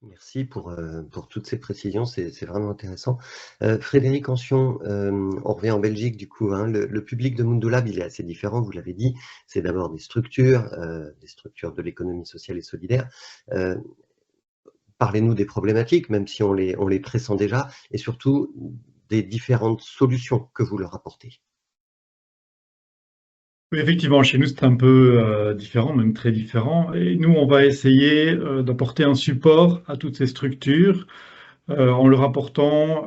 Merci pour toutes ces précisions, c'est vraiment intéressant. Frédéric Ancion, on revient en Belgique du coup, hein. Le public de Mundo Lab, il est assez différent, vous l'avez dit. C'est d'abord des structures de l'économie sociale et solidaire. Heu, Parlez-nous des problématiques, même si on les pressent déjà, et surtout des différentes solutions que vous leur apportez. Oui, effectivement, chez nous, c'est un peu différent, même très différent. Et nous, on va essayer d'apporter un support à toutes ces structures en leur apportant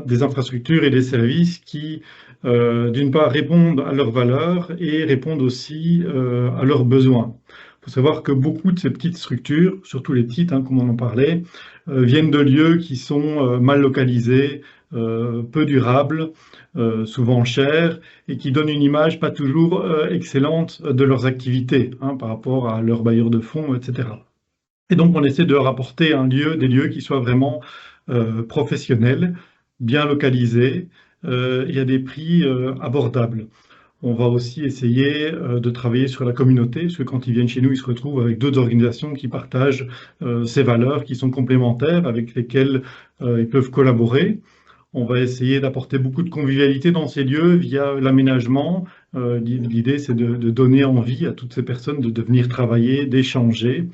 des infrastructures et des services qui, d'une part, répondent à leurs valeurs et répondent aussi à leurs besoins. Il faut savoir que beaucoup de ces petites structures, surtout les petites, hein, comme on en parlait, viennent de lieux qui sont mal localisés, peu durables, souvent chers, et qui donnent une image pas toujours excellente de leurs activités, hein, par rapport à leurs bailleurs de fonds, etc. Et donc, on essaie de leur apporter des lieux qui soient vraiment professionnels, bien localisés, et à des prix abordables. On va aussi essayer de travailler sur la communauté, parce que quand ils viennent chez nous, ils se retrouvent avec d'autres organisations qui partagent ces valeurs, qui sont complémentaires, avec lesquelles ils peuvent collaborer. On va essayer d'apporter beaucoup de convivialité dans ces lieux via l'aménagement. L'idée, c'est de donner envie à toutes ces personnes de venir travailler, d'échanger.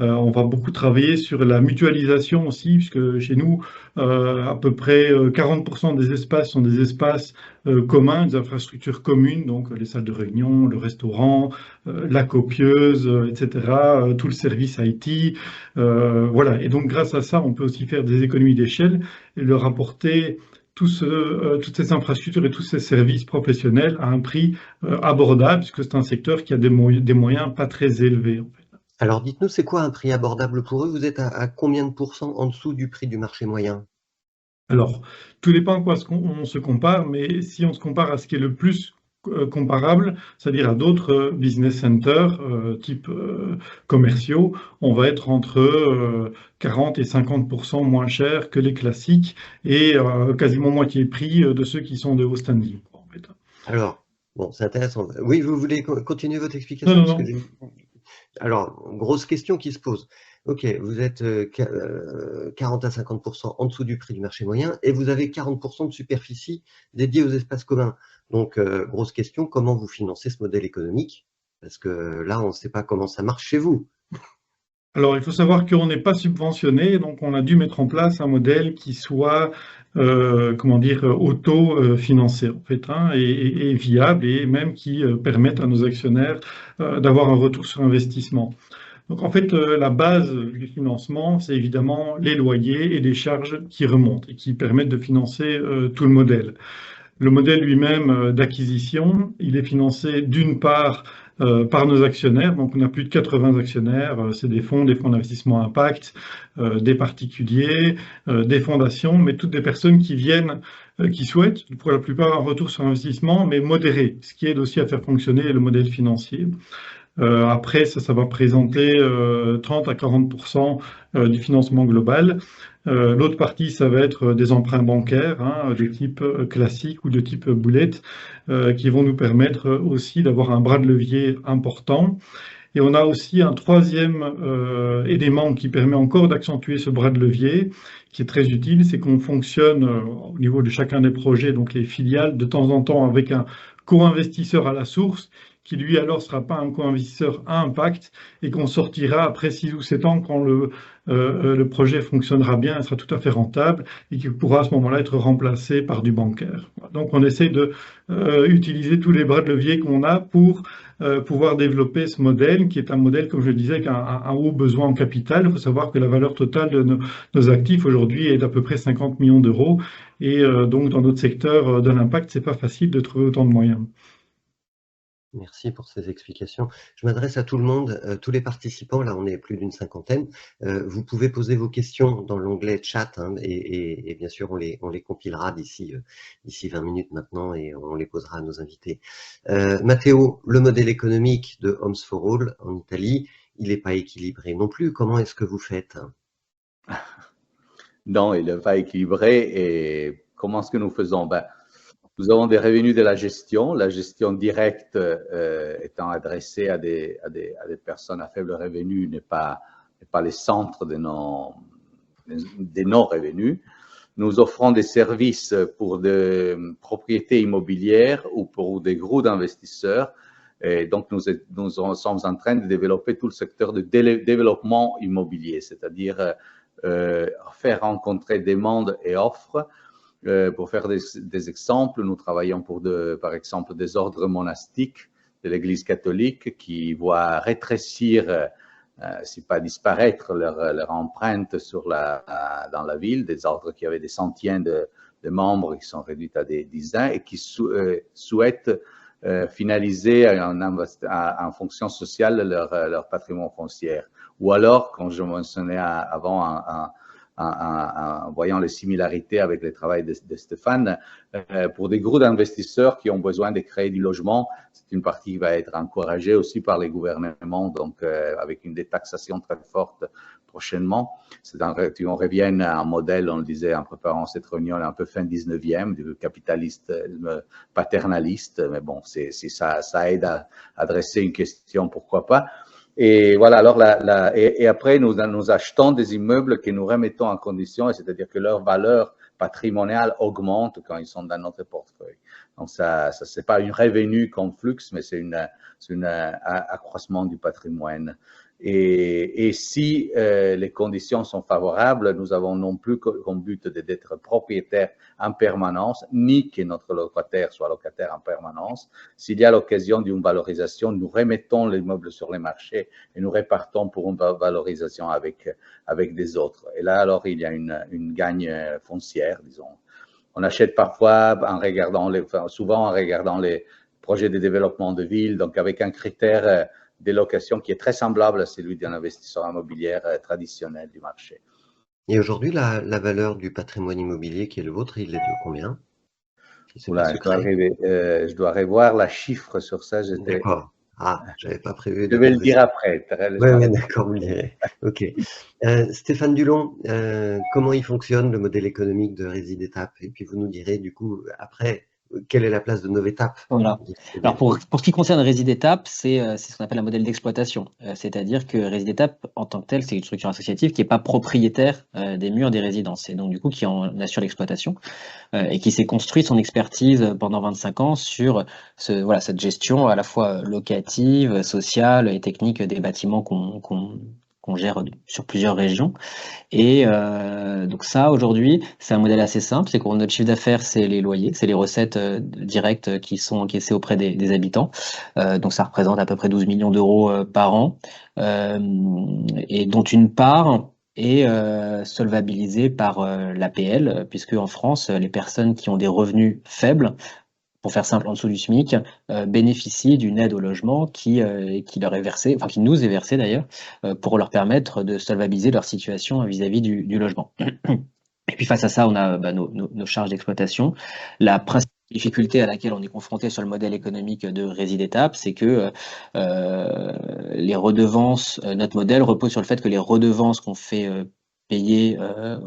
On va beaucoup travailler sur la mutualisation aussi, puisque chez nous, à peu près 40% des espaces sont des espaces communs, des infrastructures communes, donc les salles de réunion, le restaurant, la copieuse, etc., tout le service IT. Voilà. Et donc, grâce à ça, on peut aussi faire des économies d'échelle et leur apporter toutes ces infrastructures et tous ces services professionnels à un prix abordable, puisque c'est un secteur qui a des moyens pas très élevés, en fait. Alors dites-nous, c'est quoi un prix abordable pour eux? Vous êtes à combien de pourcents en dessous du prix du marché moyen? Alors, tout dépend à quoi on se compare, mais si on se compare à ce qui est le plus comparable, c'est-à-dire à d'autres business centers type commerciaux, on va être entre 40 et 50% moins cher que les classiques et quasiment moitié prix de ceux qui sont de haut standing, en fait. Alors, bon, c'est intéressant. Oui, vous voulez continuer votre Non, explication? non, Parce que non. alors, grosse question qui se pose. Ok, vous êtes 40 à 50% en dessous du prix du marché moyen et vous avez 40% de superficie dédiée aux espaces communs. Donc, grosse question, comment vous financez ce modèle économique? Parce que là, on ne sait pas comment ça marche chez vous. Alors, il faut savoir qu'on n'est pas subventionné, donc on a dû mettre en place un modèle qui soit, comment dire, auto-financé en fait, hein, et viable, et même qui permette à nos actionnaires d'avoir un retour sur investissement. Donc, en fait, la base du financement, c'est évidemment les loyers et les charges qui remontent et qui permettent de financer tout le modèle. Le modèle lui-même d'acquisition, il est financé d'une part par nos actionnaires, donc on a plus de 80 actionnaires, c'est des fonds d'investissement impact, des particuliers, des fondations, mais toutes des personnes qui viennent, qui souhaitent pour la plupart un retour sur investissement, mais modéré, ce qui aide aussi à faire fonctionner le modèle financier. Après, ça va présenter 30 à 40% du financement global. L'autre partie, ça va être des emprunts bancaires, hein, de type classique ou de type boulette, qui vont nous permettre aussi d'avoir un bras de levier important. Et on a aussi un troisième élément qui permet encore d'accentuer ce bras de levier, qui est très utile, c'est qu'on fonctionne au niveau de chacun des projets, donc les filiales, de temps en temps avec un co-investisseur à la source, qui lui alors sera pas un co-investisseur à impact, et qu'on sortira après 6 ou 7 ans quand le projet fonctionnera bien, et sera tout à fait rentable, et qui pourra à ce moment-là être remplacé par du bancaire. Donc on essaie de utiliser tous les bras de levier qu'on a pour pouvoir développer ce modèle, qui est un modèle, comme je le disais, avec un haut besoin en capital. Il faut savoir que la valeur totale de nos actifs aujourd'hui est d'à peu près 50 millions d'euros. Et donc, dans notre secteur de l'impact, c'est pas facile de trouver autant de moyens. Merci pour ces explications. Je m'adresse à tout le monde, tous les participants, là on est plus d'une cinquantaine. Vous pouvez poser vos questions dans l'onglet chat, hein, et bien sûr on les compilera d'ici 20 minutes maintenant et on les posera à nos invités. Matteo, le modèle économique de Homes for All en Italie, il n'est pas équilibré non plus. Comment est-ce que vous faites? Non, il n'est pas équilibré. Et comment est-ce que nous faisons? Nous avons des revenus de la gestion directe étant adressée à des personnes à faible revenu n'est pas et pas les centres de nos revenus. Nous offrons des services pour des propriétés immobilières ou pour des groupes d'investisseurs. Et donc, nous sommes en train de développer tout le secteur de développement immobilier, c'est-à-dire faire rencontrer demande et offre. Pour faire des exemples, nous travaillons pour, par exemple, des ordres monastiques de l'Église catholique qui voient rétrécir, si pas disparaître, leur empreinte dans la ville, des ordres qui avaient des centaines de membres qui sont réduits à des dizaines et qui souhaitent finaliser en fonction sociale leur patrimoine foncier. Ou alors, comme je mentionnais avant, en voyant les similarités avec le travail de Stéphane, pour des groupes d'investisseurs qui ont besoin de créer du logement, c'est une partie qui va être encouragée aussi par les gouvernements, donc avec une détaxation très forte prochainement. On revient à un modèle, on le disait en préparant cette réunion, un peu fin 19e, du capitalisme paternaliste, mais bon, ça aide à adresser une question, pourquoi pas. Et voilà, alors et après, nous achetons des immeubles que nous remettons en condition, c'est-à-dire que leur valeur patrimoniale augmente quand ils sont dans notre portefeuille. Donc, c'est pas un revenu comme flux, mais c'est un accroissement du patrimoine. Et si les conditions sont favorables, nous avons non plus comme but d'être propriétaire en permanence, ni que notre locataire soit locataire en permanence. S'il y a l'occasion d'une valorisation, nous remettons l'immeuble sur les marchés et nous répartons pour une valorisation avec des autres. Et là, alors, il y a une gagne foncière, disons. On achète parfois souvent en regardant les projets de développement de ville, donc avec un critère des locations qui est très semblable à celui d'un investisseur immobilier traditionnel du marché. Et aujourd'hui, la valeur du patrimoine immobilier qui est le vôtre, il est de combien? Je dois revoir la chiffre sur ça. D'accord. Ah, j'avais pas prévu. Je vais le dire après. Oui, d'accord, vous le direz. Ok. Stéphane Dulon, comment il fonctionne le modèle économique de Résidétape? Et puis vous nous direz du coup après quelle est la place de Novétape? Voilà. Alors pour ce qui concerne Résidétape, c'est ce qu'on appelle un modèle d'exploitation. C'est-à-dire que Résidétape, en tant que tel, c'est une structure associative qui n'est pas propriétaire des murs des résidences et donc du coup qui en assure l'exploitation et qui s'est construit son expertise pendant 25 ans sur cette gestion à la fois locative, sociale et technique des bâtiments qu'on gère sur plusieurs régions. Et donc ça, aujourd'hui, c'est un modèle assez simple. C'est que notre chiffre d'affaires, c'est les loyers, c'est les recettes directes qui sont encaissées auprès des habitants. Donc ça représente à peu près 12 millions d'euros par an, et dont une part est solvabilisée par l'APL, puisque en France, les personnes qui ont des revenus faibles, pour faire simple, en dessous du SMIC, bénéficient d'une aide au logement qui leur est versée, enfin qui nous est versée d'ailleurs, pour leur permettre de solvabiliser leur situation vis-à-vis du logement. Et puis face à ça, on a nos charges d'exploitation. La principale difficulté à laquelle on est confronté sur le modèle économique de Résidétape, c'est que les redevances, notre modèle repose sur le fait que les redevances qu'on fait payer,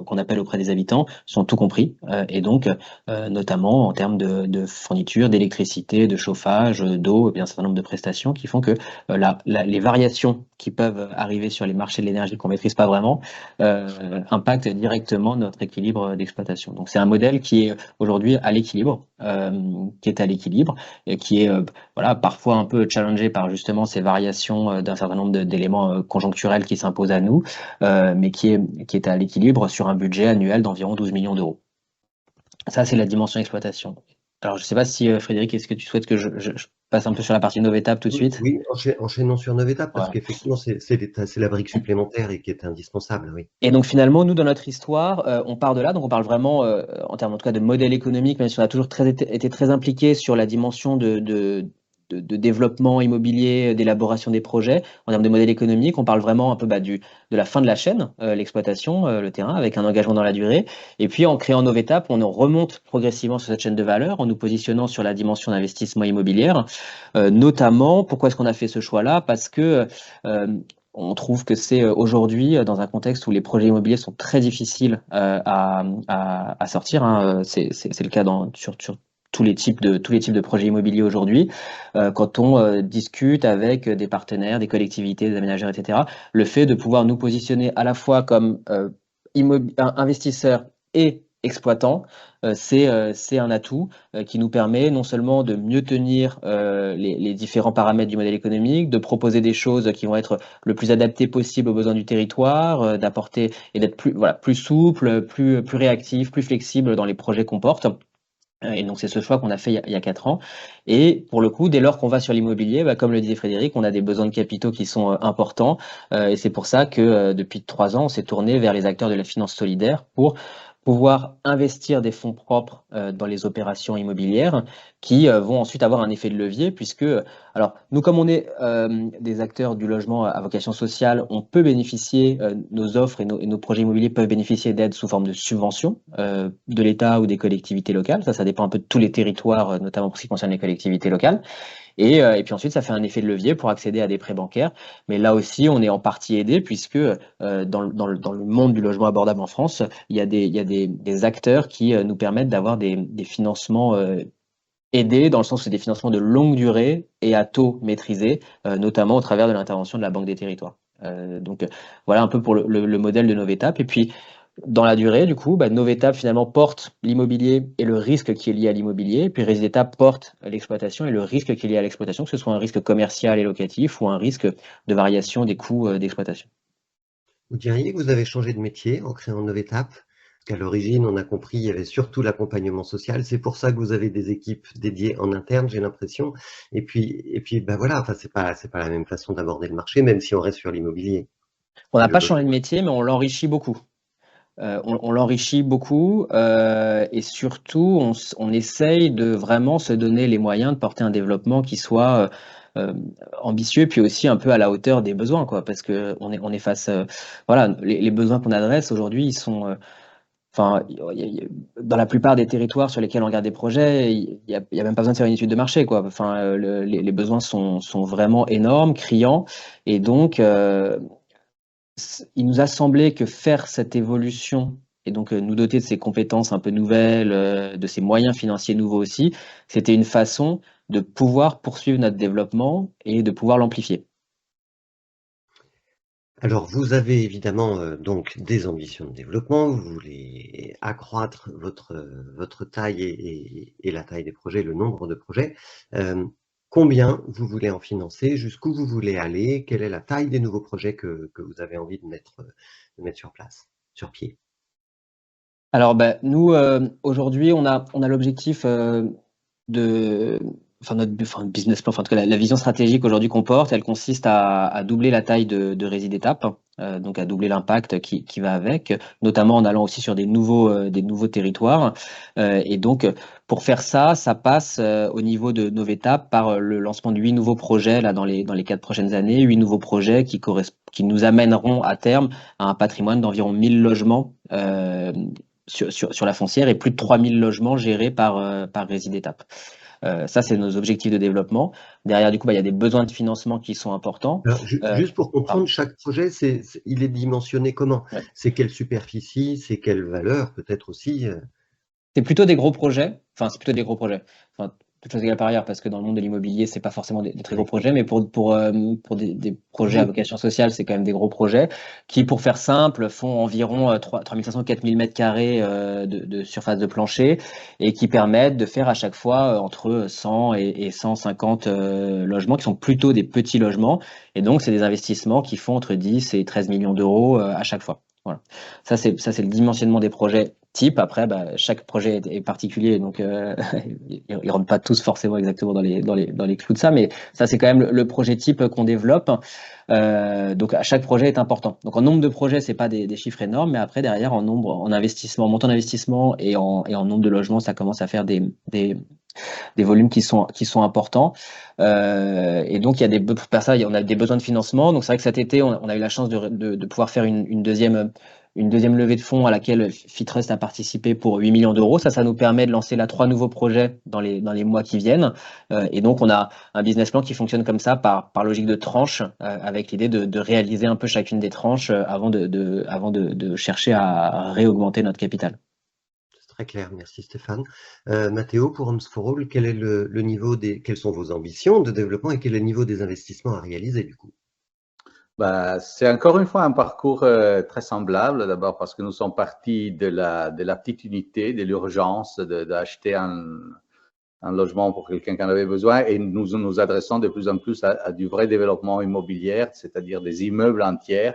qu'on appelle auprès des habitants, sont tout compris, et donc notamment en termes de fourniture, d'électricité, de chauffage, d'eau, et bien un certain nombre de prestations qui font que les variations qui peuvent arriver sur les marchés de l'énergie qu'on maîtrise pas vraiment impactent directement notre équilibre d'exploitation. Donc c'est un modèle qui est aujourd'hui à l'équilibre, et qui est parfois un peu challengé par justement ces variations d'un certain nombre d'éléments conjoncturels qui s'imposent à nous, mais qui est à l'équilibre sur un budget annuel d'environ 12 millions d'euros. Ça, c'est la dimension exploitation. Alors, je ne sais pas si, Frédéric, est-ce que tu souhaites que je passe un peu sur la partie Novétape tout de suite? Oui, enchaînons sur Novétape, parce qu'effectivement, c'est la brique supplémentaire et qui est indispensable, oui. Et donc, finalement, nous, dans notre histoire, on part de là. Donc, on parle vraiment, en termes en tout cas de modèle économique, même si on a toujours été très impliqué sur la dimension de développement immobilier, d'élaboration des projets. En termes de modèle économique, on parle vraiment un peu de la fin de la chaîne, l'exploitation, le terrain, avec un engagement dans la durée. Et puis, en créant Novétape, on remonte progressivement sur cette chaîne de valeur en nous positionnant sur la dimension d'investissement immobilière. Notamment, pourquoi est-ce qu'on a fait ce choix-là? Parce que on trouve que c'est aujourd'hui, dans un contexte où les projets immobiliers sont très difficiles à sortir, hein, c'est le cas sur tous les types de projets immobiliers aujourd'hui. Quand on discute avec des partenaires, des collectivités, des aménageurs, etc., le fait de pouvoir nous positionner à la fois comme investisseurs et exploitants, c'est un atout qui nous permet non seulement de mieux tenir les différents paramètres du modèle économique, de proposer des choses qui vont être le plus adaptées possible aux besoins du territoire, d'apporter et d'être plus souple, plus réactif, plus flexible dans les projets qu'on porte. Et donc, c'est ce choix qu'on a fait il y a 4 ans. Et pour le coup, dès lors qu'on va sur l'immobilier, comme le disait Frédéric, on a des besoins de capitaux qui sont importants. Et c'est pour ça que depuis 3 ans, on s'est tourné vers les acteurs de la finance solidaire pour pouvoir investir des fonds propres dans les opérations immobilières qui vont ensuite avoir un effet de levier puisque, alors nous comme on est des acteurs du logement à vocation sociale, on peut bénéficier, nos offres et nos projets immobiliers peuvent bénéficier d'aides sous forme de subventions de l'État ou des collectivités locales. Ça dépend un peu de tous les territoires, notamment pour ce qui concerne les collectivités locales. Et puis ensuite, ça fait un effet de levier pour accéder à des prêts bancaires. Mais là aussi, on est en partie aidé puisque dans le monde du logement abordable en France, il y a des acteurs qui nous permettent d'avoir des financements aidés, dans le sens où c'est des financements de longue durée et à taux maîtrisé, notamment au travers de l'intervention de la Banque des Territoires. Donc voilà un peu pour le modèle de Novétap. Et puis, dans la durée, du coup, Novétap finalement porte l'immobilier et le risque qui est lié à l'immobilier, puis Résidétap porte l'exploitation et le risque qui est lié à l'exploitation, que ce soit un risque commercial et locatif ou un risque de variation des coûts d'exploitation. Vous diriez que vous avez changé de métier en créant Novétap? Parce qu'à l'origine, on a compris, il y avait surtout l'accompagnement social. C'est pour ça que vous avez des équipes dédiées en interne, j'ai l'impression. Et puis, voilà, enfin, c'est pas la même façon d'aborder le marché, même si on reste sur l'immobilier. On n'a pas changé de métier, mais on l'enrichit beaucoup. On l'enrichit beaucoup et surtout, on essaye de vraiment se donner les moyens de porter un développement qui soit ambitieux, puis aussi un peu à la hauteur des besoins, quoi, parce que on est face, voilà, les besoins qu'on adresse aujourd'hui, ils sont, enfin, dans la plupart des territoires sur lesquels on regarde des projets, il y a même pas besoin de faire une étude de marché, quoi. Enfin, les besoins sont vraiment énormes, criants, et donc il nous a semblé que faire cette évolution et donc nous doter de ces compétences un peu nouvelles, de ces moyens financiers nouveaux aussi, c'était une façon de pouvoir poursuivre notre développement et de pouvoir l'amplifier. Alors, vous avez évidemment donc des ambitions de développement, vous voulez accroître votre taille et la taille des projets, le nombre de projets. Combien vous voulez en financer? Jusqu'où vous voulez aller? Quelle est la taille des nouveaux projets que vous avez envie de mettre sur pied? Alors, nous, aujourd'hui, on a l'objectif de, notre business plan, en tout cas la vision stratégique aujourd'hui qu'on porte, elle consiste à doubler la taille de Résidétap, donc à doubler l'impact qui va avec, notamment en allant aussi sur des nouveaux territoires. Et donc, pour faire ça, ça passe au niveau de Novétap par le lancement de 8 nouveaux projets là dans les 4 prochaines années, 8 nouveaux projets qui nous amèneront à terme à un patrimoine d'environ 1000 logements sur la foncière et plus de 3000 logements gérés par Résidétap. Ça, c'est nos objectifs de développement. Derrière, du coup, il y a des besoins de financement qui sont importants. Alors, juste pour comprendre, chaque projet, il est dimensionné comment? Ouais. C'est quelle superficie? C'est quelle valeur peut-être aussi? C'est plutôt des gros projets. Enfin, c'est plutôt des gros projets. Enfin, toute chose égale par ailleurs, parce que dans le monde de l'immobilier, c'est pas forcément des très gros projets, mais pour des projets à vocation sociale, c'est quand même des gros projets qui, pour faire simple, font environ 3500-4000 mètres carrés de surface de plancher et qui permettent de faire à chaque fois entre 100 et 150 logements qui sont plutôt des petits logements. Et donc, c'est des investissements qui font entre 10 et 13 millions d'euros à chaque fois. Voilà. Ça, c'est le dimensionnement des projets type. Après, chaque projet est particulier, donc ils rentrent pas tous forcément exactement dans les clous de ça, mais ça, c'est quand même le projet type qu'on développe. Donc, chaque projet est important. Donc, en nombre de projets, c'est pas des chiffres énormes, mais après, derrière, en investissement, montant d'investissement et en nombre de logements, ça commence à faire des volumes qui sont importants. Et donc, pour ça, on a des besoins de financement. Donc, c'est vrai que cet été, on a eu la chance de pouvoir faire une deuxième levée de fonds à laquelle Fitrust a participé pour 8 millions d'euros. Ça nous permet de lancer 3 nouveaux projets dans les mois qui viennent. Et donc, on a un business plan qui fonctionne comme ça par logique de tranches, avec l'idée de réaliser un peu chacune des tranches avant de chercher à réaugmenter notre capital. Très clair, merci Stéphane. Matteo, pour Homes for All, quel est le niveau quelles sont vos ambitions de développement et quel est le niveau des investissements à réaliser du coup? C'est encore une fois un parcours très semblable, d'abord parce que nous sommes partis de la petite unité, de l'urgence d'acheter un logement pour quelqu'un qui en avait besoin, et nous nous adressons de plus en plus à du vrai développement immobilier, c'est-à-dire des immeubles entiers.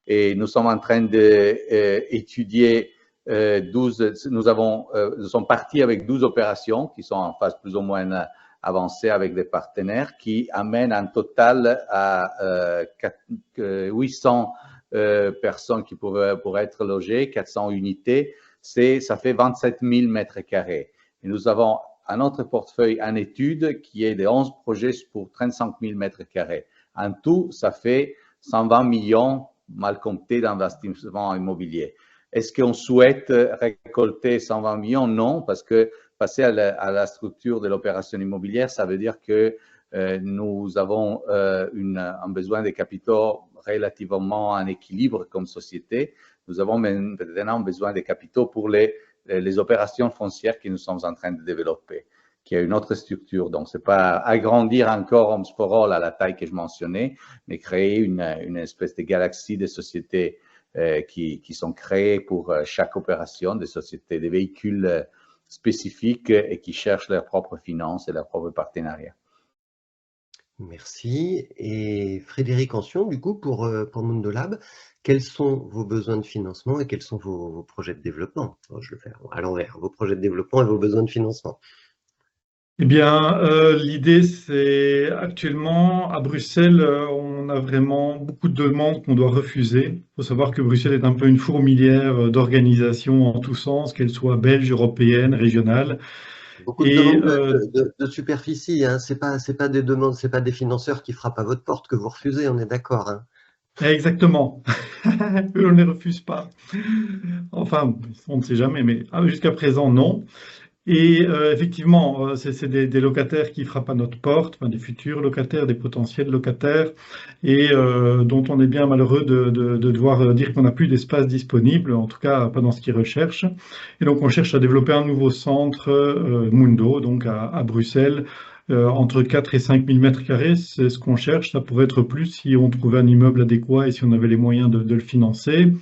Et nous sommes en train d'étudier 12, nous sommes partis avec 12 opérations qui sont en phase plus ou moins avancée avec des partenaires qui amènent un total à 800 personnes qui pourraient être logées, 400 unités, ça fait 27 000 mètres carrés. Et nous avons un autre portefeuille en étude qui est de 11 projets pour 35 000 mètres carrés. En tout, ça fait 120 millions mal compté d'investissement immobilier. Est-ce qu'on souhaite récolter 120 millions? Non, parce que passer à la structure de l'opération immobilière, ça veut dire que nous avons un besoin de capitaux relativement en équilibre comme société. Nous avons maintenant besoin de capitaux pour les opérations foncières que nous sommes en train de développer, qui a une autre structure. Donc, c'est pas agrandir encore Homes for All à la taille que je mentionnais, mais créer une espèce de galaxie de sociétés qui sont créées pour chaque opération, des sociétés, des véhicules spécifiques et qui cherchent leurs propres finances et leurs propres partenariats. Merci. Et Frédéric Ancion, du coup, pour Mundolab, quels sont vos besoins de financement et quels sont vos projets de développement? Je le fais à l'envers, vos projets de développement et vos besoins de financement. Eh bien, l'idée, c'est actuellement, à Bruxelles, on a vraiment beaucoup de demandes qu'on doit refuser. Il faut savoir que Bruxelles est un peu une fourmilière d'organisations en tous sens, qu'elles soient belges, européennes, régionales. Beaucoup de demandes de superficie, hein. C'est pas des demandes, c'est pas des financeurs qui frappent à votre porte que vous refusez, on est d'accord, hein. Exactement. Eux, on ne les refuse pas. Enfin, on ne sait jamais, mais jusqu'à présent, non. Et effectivement, c'est des locataires qui frappent à notre porte, enfin, des futurs locataires, des potentiels locataires, et dont on est bien malheureux de devoir dire qu'on n'a plus d'espace disponible, en tout cas pas dans ce qu'ils recherchent. Et donc on cherche à développer un nouveau centre Mundo, donc à Bruxelles, entre 4 et 5 000 mètres carrés, c'est ce qu'on cherche. Ça pourrait être plus si on trouvait un immeuble adéquat et si on avait les moyens de le financer.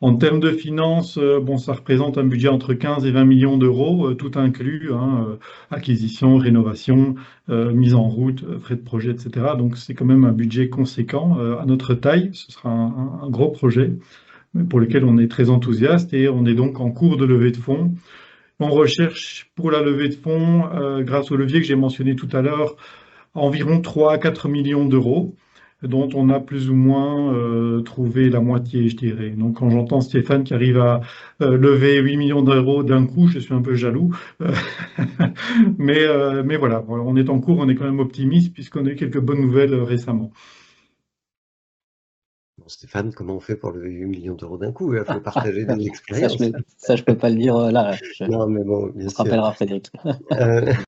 En termes de finances, bon, ça représente un budget entre 15 et 20 millions d'euros, tout inclus, hein, acquisition, rénovation, mise en route, frais de projet, etc. Donc c'est quand même un budget conséquent à notre taille. Ce sera un gros projet pour lequel on est très enthousiaste et on est donc en cours de levée de fonds. On recherche pour la levée de fonds, grâce au levier que j'ai mentionné tout à l'heure, environ 3 à 4 millions d'euros, dont on a plus ou moins trouvé la moitié, je dirais. Donc quand j'entends Stéphane qui arrive à lever 8 millions d'euros d'un coup, je suis un peu jaloux. Mais voilà, on est en cours, on est quand même optimiste puisqu'on a eu quelques bonnes nouvelles récemment. Bon, Stéphane, comment on fait pour lever 8 millions d'euros d'un coup? Il faut partager des expériences. Ça, je peux pas le dire là. Non, mais bon, bien On sûr. se rappellera, Frédéric.